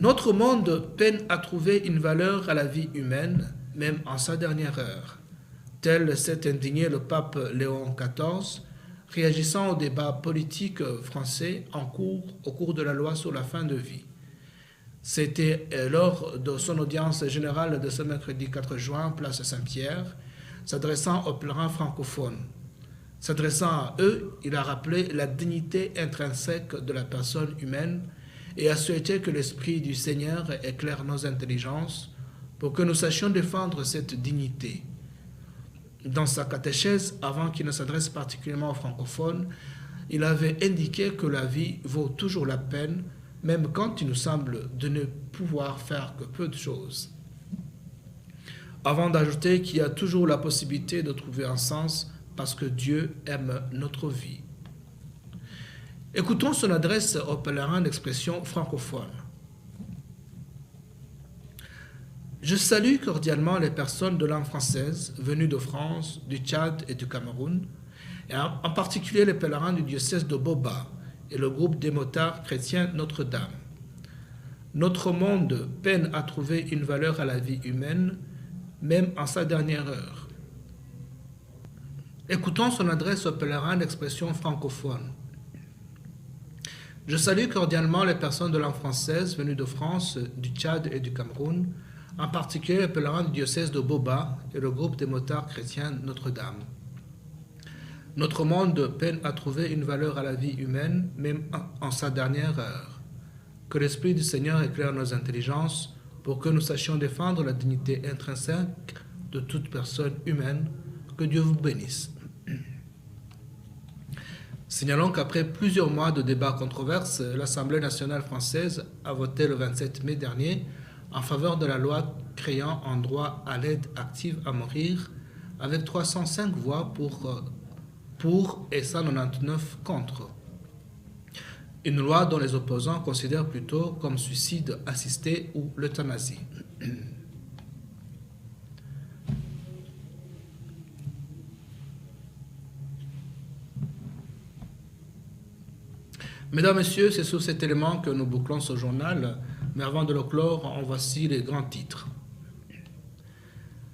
Notre monde peine à trouver une valeur à la vie humaine, même en sa dernière heure. Tel s'est indigné le pape Léon XIV, réagissant au débat politique français au cours de la loi sur la fin de vie. C'était lors de son audience générale de ce mercredi 4 juin, place Saint-Pierre, s'adressant aux pèlerins francophones. S'adressant à eux, il a rappelé la dignité intrinsèque de la personne humaine et a souhaité que l'Esprit du Seigneur éclaire nos intelligences pour que nous sachions défendre cette dignité. Dans sa catéchèse, avant qu'il ne s'adresse particulièrement aux francophones, il avait indiqué que la vie vaut toujours la peine, même quand il nous semble de ne pouvoir faire que peu de choses. Avant d'ajouter qu'il y a toujours la possibilité de trouver un sens parce que Dieu aime notre vie. Écoutons son adresse aux pèlerins d'expression francophone. Je salue cordialement les personnes de langue française venues de France, du Tchad et du Cameroun, et en particulier les pèlerins du diocèse de Boba et le groupe des motards chrétiens Notre-Dame. Notre monde peine à trouver une valeur à la vie humaine, même en sa dernière heure. Écoutons son adresse aux pèlerins d'expression francophone. Je salue cordialement les personnes de langue française venues de France, du Tchad et du Cameroun, en particulier les pèlerins du diocèse de Boba et le groupe des motards chrétiens Notre-Dame. Notre monde peine à trouver une valeur à la vie humaine, même en sa dernière heure. Que l'Esprit du Seigneur éclaire nos intelligences pour que nous sachions défendre la dignité intrinsèque de toute personne humaine. Que Dieu vous bénisse. Signalons qu'après plusieurs mois de débats controverses, l'Assemblée nationale française a voté le 27 mai dernier en faveur de la loi créant un droit à l'aide active à mourir, avec 305 voix pour et 199 contre. Une loi dont les opposants considèrent plutôt comme suicide assisté ou l'euthanasie. Mesdames, Messieurs, c'est sur cet élément que nous bouclons ce journal, mais avant de le clore, en voici les grands titres.